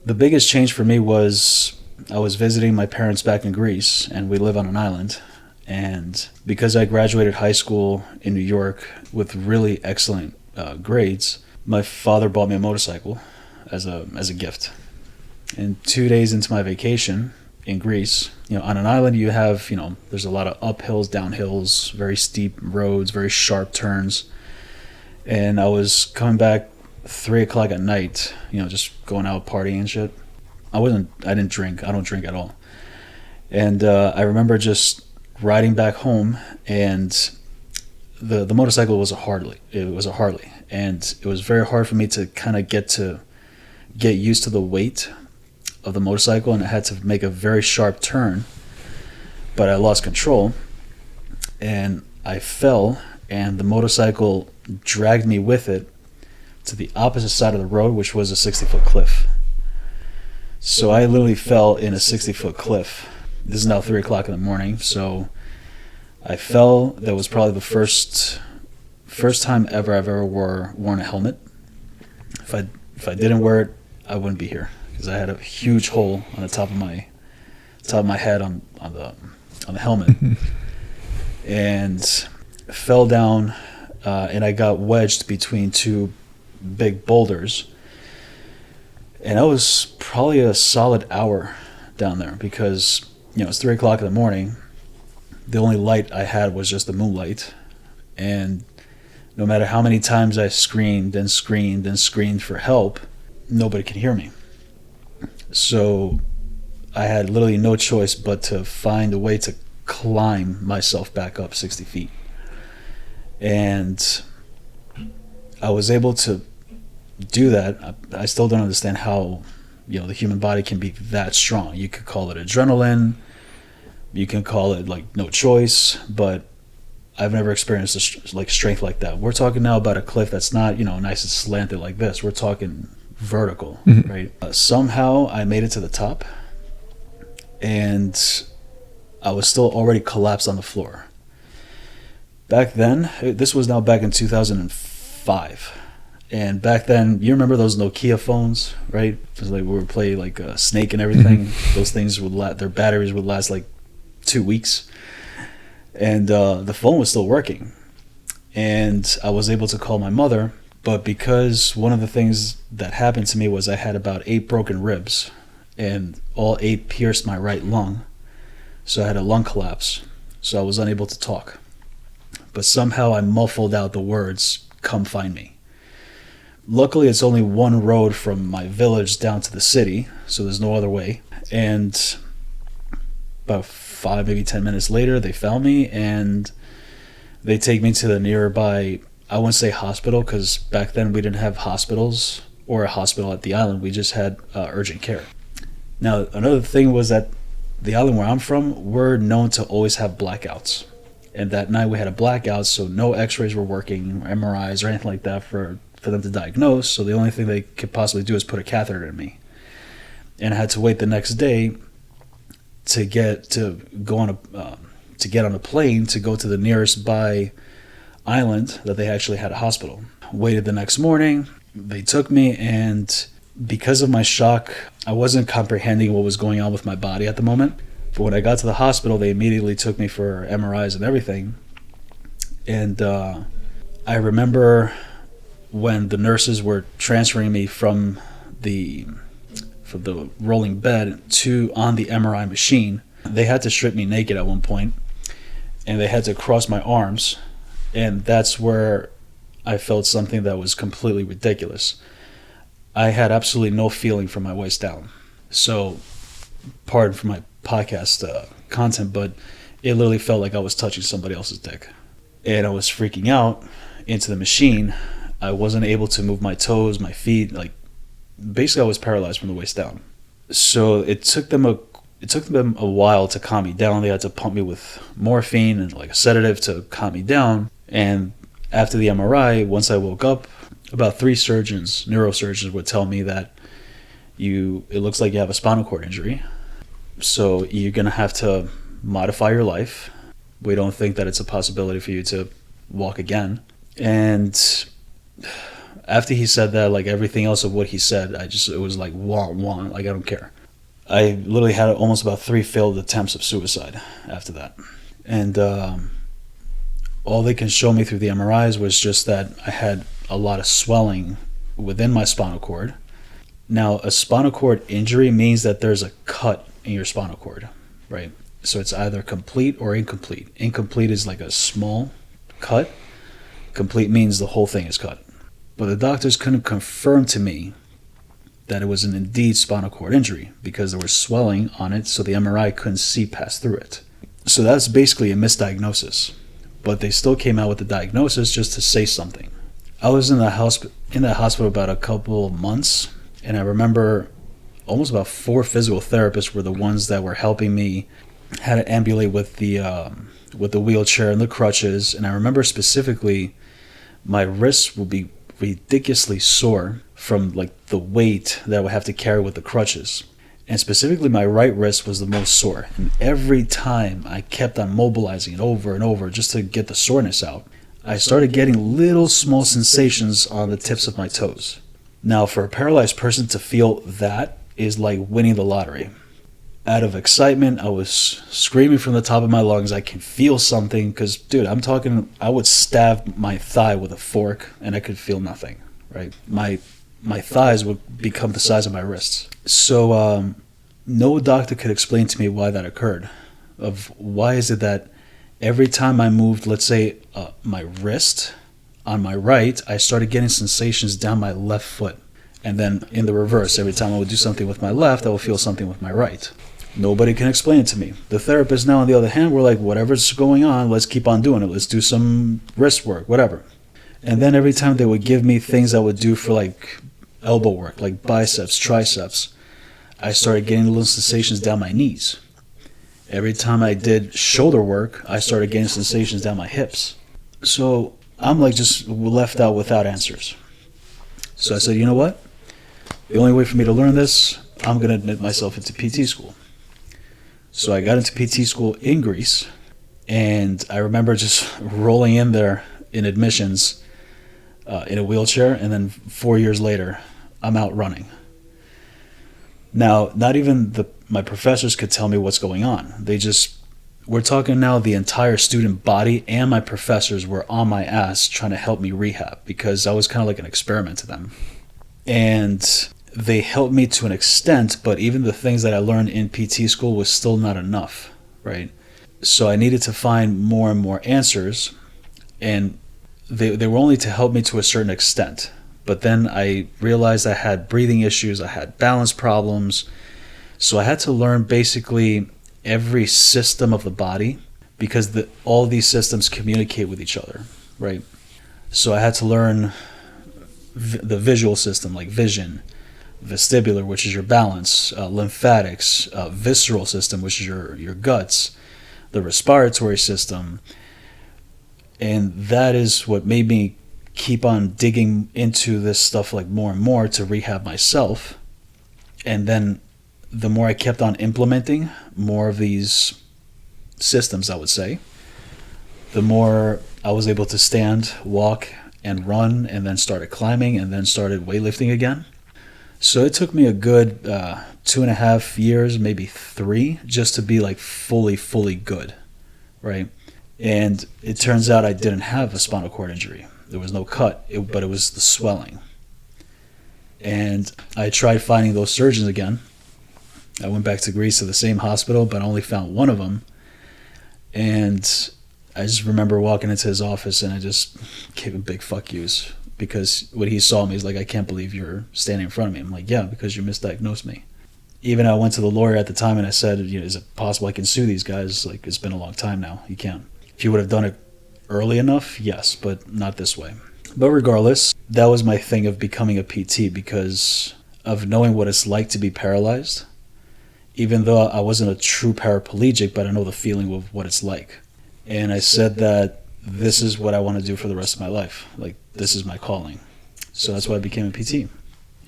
The biggest change for me was I was visiting my parents back in Greece, and we live on an island. And because I graduated high school in New York with really excellent grades, my father bought me a motorcycle as a gift. And 2 days into my vacation in Greece, on an island you have, there's a lot of uphills, downhills, very steep roads, very sharp turns. And I was coming back 3 o'clock at night, just going out partying and shit. I didn't drink. I don't drink at all. And I remember just riding back home, and the motorcycle was a Harley. It was a Harley, and it was very hard for me to kind of get used to the weight of the motorcycle, and I had to make a very sharp turn, but I lost control, and I fell, and the motorcycle dragged me with it to the opposite side of the road, which was a 60-foot cliff. So I literally fell in a 60-foot cliff. This is now 3 o'clock in the morning, so I fell. That was probably the first time ever I've ever worn a helmet. If I didn't wear it, I wouldn't be here, because I had a huge hole on the top of my head on the helmet, and fell down, and I got wedged between two big boulders, and I was probably a solid hour down there, because it's 3 o'clock in the morning. The only light I had was just the moonlight, and no matter how many times I screamed and screamed and screamed for help, nobody could hear me. So I had literally no choice but to find a way to climb myself back up 60 feet. And I was able to do that. I still don't understand how the human body can be that strong. You could call it adrenaline, you can call it like no choice, but I've never experienced strength like that. We're talking now about a cliff that's not nice and slanted like this. We're talking vertical, right? Somehow I made it to the top, and I was still already collapsed on the floor. Back then, this was now back in 2005. And back then, you remember those Nokia phones, right? It was like we would play like Snake and everything. Those things their batteries would last like 2 weeks. And the phone was still working. And I was able to call my mother, but because one of the things that happened to me was I had about 8 broken ribs, and all 8 pierced my right lung. So I had a lung collapse. So I was unable to talk. But somehow I muffled out the words, "Come find me." Luckily, it's only one road from my village down to the city, so there's no other way. And about 5, maybe 10 minutes later, they found me, and they take me to the nearby, I wouldn't say hospital, because back then we didn't have hospitals or a hospital at the island. We just had urgent care. Now, another thing was that the island where I'm from, we're known to always have blackouts. And that night we had a blackout, so no x-rays were working, or MRIs or anything like that for them to diagnose. So the only thing they could possibly do is put a catheter in me. And I had to wait the next day to get on a plane to go to the nearest by island that they actually had a hospital. Waited the next morning, they took me, and because of my shock, I wasn't comprehending what was going on with my body at the moment. But when I got to the hospital, they immediately took me for MRIs and everything. And I remember when the nurses were transferring me from the rolling bed on the MRI machine, they had to strip me naked at one point, and they had to cross my arms, and that's where I felt something that was completely ridiculous. I had absolutely no feeling from my waist down. So, pardon for my podcast content, but it literally felt like I was touching somebody else's dick. And I was freaking out into the machine. I wasn't able to move my toes, my feet, basically I was paralyzed from the waist down. So it took them a while to calm me down. They had to pump me with morphine and like a sedative to calm me down. And after the MRI, once I woke up, about 3 neurosurgeons would tell me that it looks like you have a spinal cord injury. So you're going to have to modify your life. We don't think that it's a possibility for you to walk again. And After he said that, like everything else of what he said, it was like, wah, wah, like I don't care. I literally had almost about 3 failed attempts of suicide after that. And all they can show me through the MRIs was just that I had a lot of swelling within my spinal cord. Now, a spinal cord injury means that there's a cut in your spinal cord, right? So it's either complete or incomplete. Incomplete is like a small cut. Complete means the whole thing is cut. But the doctors couldn't confirm to me that it was an indeed spinal cord injury because there was swelling on it, so the MRI couldn't see past through it. So that's basically a misdiagnosis. But they still came out with the diagnosis just to say something. I was in that hospital about a couple of months, and I remember almost about 4 physical therapists were the ones that were helping me how to ambulate with the wheelchair and the crutches. And I remember specifically my wrists would be ridiculously sore from like the weight that I would have to carry with the crutches. And specifically my right wrist was the most sore. And every time I kept on mobilizing it over and over just to get the soreness out, I started getting little small sensations on the tips of my toes. Now, for a paralyzed person to feel that is like winning the lottery. Out of excitement, I was screaming from the top of my lungs, I can feel something, because, dude, I'm talking, I would stab my thigh with a fork, and I could feel nothing, right? My thighs would become the size of my wrists. So, no doctor could explain to me why that occurred. Of why is it that every time I moved, let's say, my wrist on my right, I started getting sensations down my left foot. And then in the reverse, every time I would do something with my left, I would feel something with my right. Nobody can explain it to me. The therapists now, on the other hand, were like, whatever's going on, let's keep on doing it. Let's do some wrist work, whatever. And then every time they would give me things I would do for like elbow work, like biceps, triceps, I started getting little sensations down my knees. Every time I did shoulder work, I started getting sensations down my hips. So I'm like just left out without answers. So I said, you know what? The only way for me to learn this, I'm going to admit myself into PT school. So I got into PT school in Greece, and I remember just rolling in there in admissions in a wheelchair, and then 4 years later, I'm out running. Now, not even my professors could tell me what's going on. We're talking now the entire student body and my professors were on my ass trying to help me rehab because I was kind of like an experiment to them. And they helped me to an extent, but even the things that I learned in PT school was still not enough, right? So I needed to find more and more answers, and they were only to help me to a certain extent. But then I realized I had breathing issues, I had balance problems, so I had to learn basically every system of the body because all these systems communicate with each other, right? So I had to learn the visual system, like vision, vestibular, which is your balance, lymphatics, visceral system, which is your guts, the respiratory system. And that is what made me keep on digging into this stuff like more and more to rehab myself. And then the more I kept on implementing more of these systems, I would say, the more I was able to stand, walk, and run, and then started climbing, and then started weightlifting again. So it took me a good 2.5 years, maybe 3, just to be like fully good, right? And it turns out I didn't have a spinal cord injury. There was no cut, but it was the swelling. And I tried finding those surgeons again. I went back to Greece to the same hospital, but I only found one of them. And I just remember walking into his office and I just gave him big fuck yous. Because when he saw me, he's like, I can't believe you're standing in front of me. I'm like, yeah, because you misdiagnosed me. Even I went to the lawyer at the time and I said, is it possible I can sue these guys? Like, it's been a long time now. You can't. If you would have done it early enough, yes, but not this way. But regardless, that was my thing of becoming a PT because of knowing what it's like to be paralyzed. Even though I wasn't a true paraplegic, but I know the feeling of what it's like. And I said that this is what I want to do for the rest of my life. Like, this is my calling. So that's why I became a PT.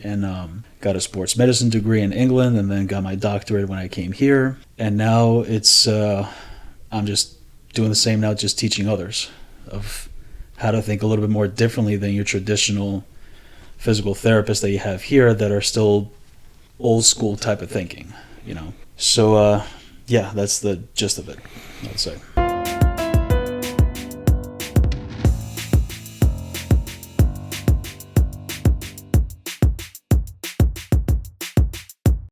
And got a sports medicine degree in England and then got my doctorate when I came here. And now it's, I'm just doing the same now, just teaching others of how to think a little bit more differently than your traditional physical therapists that you have here that are still old school type of thinking, you know. So yeah, that's the gist of it, I would say.